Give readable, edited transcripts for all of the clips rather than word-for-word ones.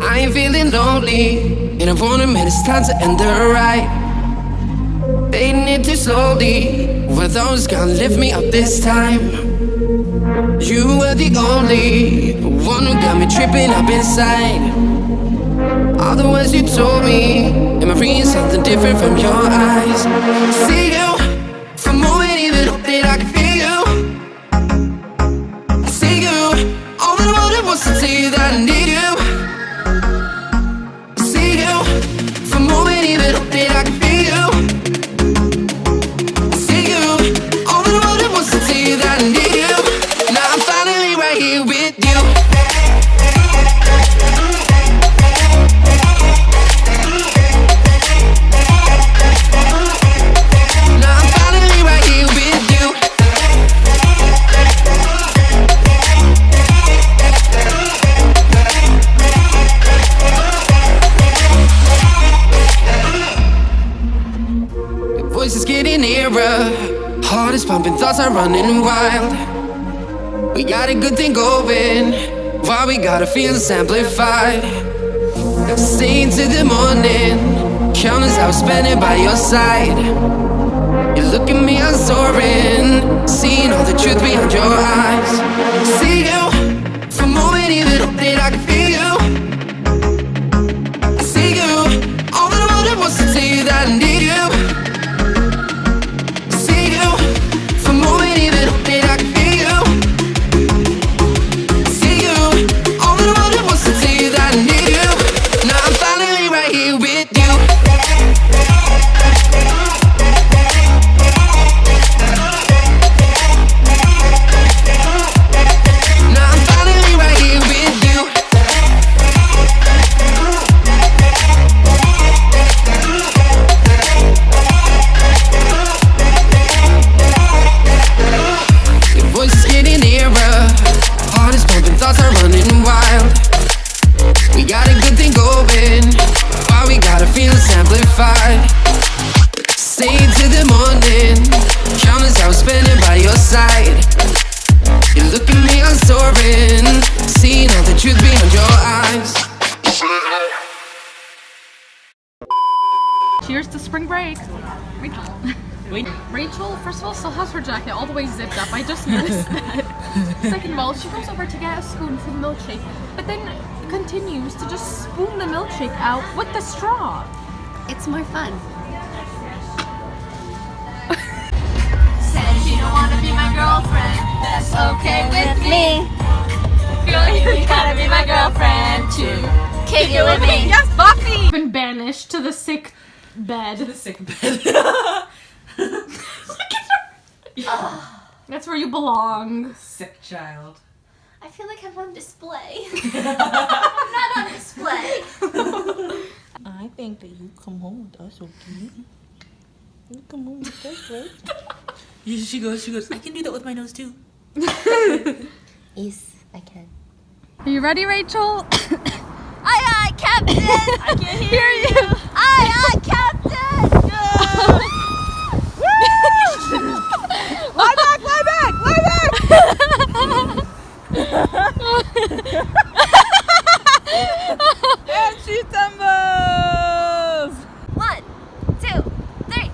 I ain't feeling lonely, and I wanna admit it's time to end the ride. Fading it too slowly, were those gonna lift me up this time? You were the only one who got me tripping up inside. All the words you told me, am I reading something different from your eyes? See you, for a moment even hope that I can feel you. I see you, all that I wanted was to tell you that I need you. I see you, for a moment even hope that I can feel you. I see you, all that I wanted was to tell you that I need you. Now I'm finally right here with you. Voice is getting nearer, heart is pumping, thoughts are running wild. We got a good thing going, why we gotta feel it's amplified. Staying till the morning, counting hours spending by your side. You look at me, I'm soaring, seeing all the truth behind your eyes. See you, for a moment even hope that I can feel you. I see you, all that I wanted was to tell you that I need you. Stay till the morning, countless hours spending by your side. You look at me, I'm soaring, seeing all the truth behind your eyes. Cheers to spring break. Rachel, first of all, still has her jacket all the way zipped up. I just noticed that. Second of all, she goes over to get a spoon for the milkshake, but then continues to just spoon the milkshake out with the straw. It's more fun. Said you don't wanna be my girlfriend. That's okay with me. Girl, you gotta be my girlfriend too. Kick it with me. Yes, Buffy! Been banished to the sick bed. The sick bed. That's where you belong. Sick child. I feel like I'm on display. I'm not on display. I think that you come home with us, okay? You come home with us, right? She goes, I can do that with my nose too. Yes, I can. Are you ready, Rachel? Aye, aye, Captain. I can hear you. Aye, aye, Captain. Lie back, lie back, lie back! And she tumbles! 1, 2, 3.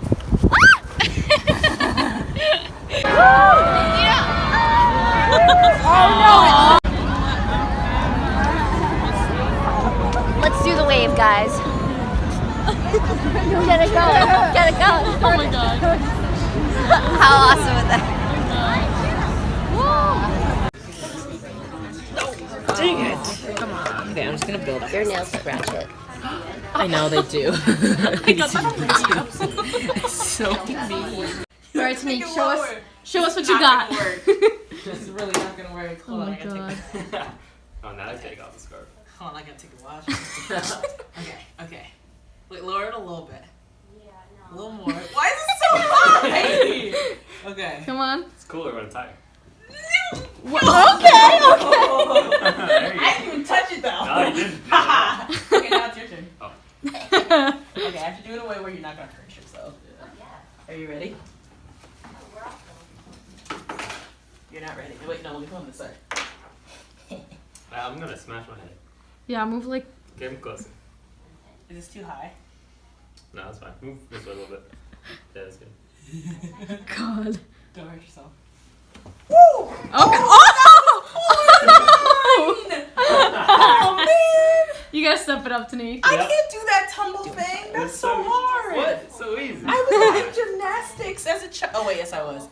Oh no! Let's do the wave, guys. Get it going. Get it going. Oh my god. How awesome is that? Dang it. Come on. Okay, I'm just gonna build up. Your nails scratch it. I know they do. I got that on video. So mean. Alright, Tanique, show us what you got. This is really not gonna work. Oh my god. Oh, now I take off the scarf. Hold on, I gotta take a wash. Okay. Wait, lower it a little bit. Yeah, no. A little more. Why is it so high? Okay. Come on. It's cooler when it's higher. Okay. There you I didn't even touch it though. No, you didn't. Okay, now it's your turn. Oh. Okay, I have to do it in a way where you're not gonna hurt yourself. Are you ready? You're not ready. Wait, no, let me go on this side. I'm gonna smash my head. Yeah, move like. Get him closer. Is this too high? No, that's fine. Move this way a little bit. Yeah, that's good. God. Don't hurt yourself. Okay. Oh man! You gotta step it up, Tanique. I can't do that tumble thing. That's so hard. What? It's so easy. I was in gymnastics as a child. Oh wait, yes I was.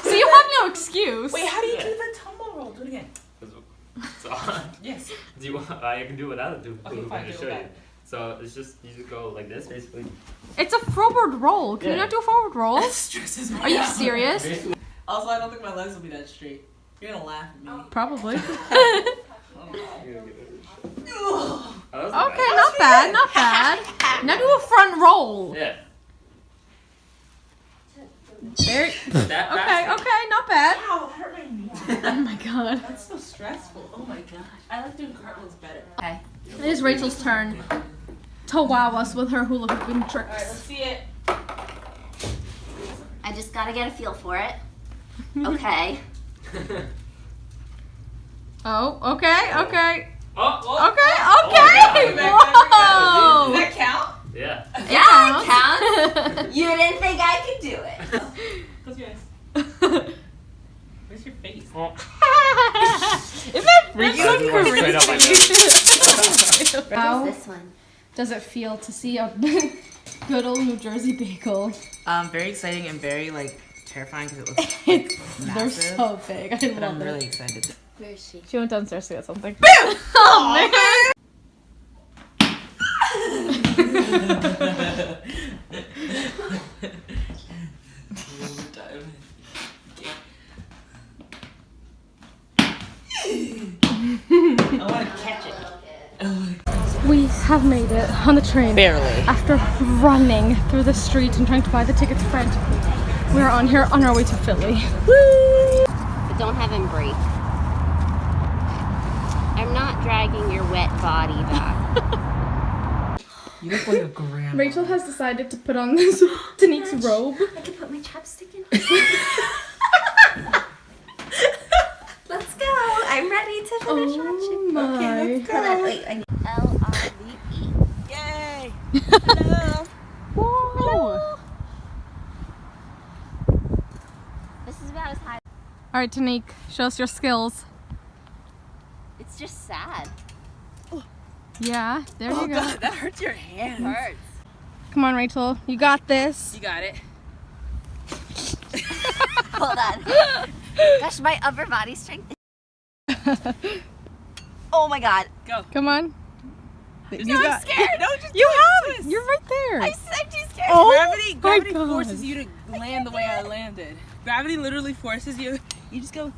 So you have no excuse. Wait, how do you do the tumble roll? Do it again. So, Yes. do you want? I can do it without the Okay, hoop fine, and do show it you. back. So it's just you just go like this basically. It's a forward roll. Can you Yeah. not do a forward roll? That stresses me Are you out. serious? Basically. Also, I don't think my legs will be that straight. You're gonna laugh at me. Probably. Oh, that was Okay, not bad, not bad. Now do a front roll. Yeah. There. That Okay, okay, not bad. Ow, it hurt my knee. Oh my god. That's so stressful. Oh my gosh. I like doing cartwheels better. Okay. It is Rachel's turn to wow us with her hula hooping Alright, let's tricks. see it. I just gotta get a feel for it. Okay. Oh, okay, okay. Oh, oh. Okay, Oh, okay. yeah. Whoa. Does that count? Yeah. Yeah, it counts. You didn't think I could do it. Close your eyes. Where's your face? Isn't that You gotta do one straight up like this. What is this one? Does it feel to see a good old New Jersey bagel? Very exciting and very like terrifying because it looks They're massive. so big. I But I'm love really it. excited. Where is she? She went downstairs to get something. Oh man! I want to catch it. We have made it on the train. Barely. After running through the streets and trying to buy the tickets frantically, we are on our way to Philly. But don't have him break. I'm not dragging your wet body back. You look like a grandma. Rachel has decided to put on this Tanique's robe. I can put my chapstick in. Let's go. I'm ready to finish Oh watching. my. Hold on, wait. I need L-R-V-E. Yay! Hello. Whoa. This is about as high. All right, Tanique, show us your skills. It's just sad. Yeah, there you go. That hurts your hand. It hurts. Come on, Rachel, you got this. You got it. Hold on. Gosh, my upper body strength is... Oh my god. Go. Come on. You got scared. No, just You do it. have it. You're right there. I'm too scared. Oh Gravity my God. forces you to land the way I landed. Gravity literally forces you. You just go.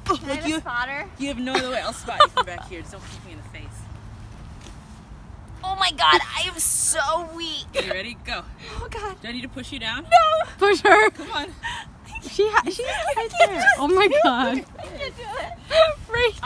Can I Like have a spotter? you have no other way. I'll spot you from back here. Just don't kick me in the face. Oh my god, I am so weak. You ready? Go. Oh god. Do I need to push you down? No. Push her. Come on. She's right there. Oh my god. I can't do it. Rachel.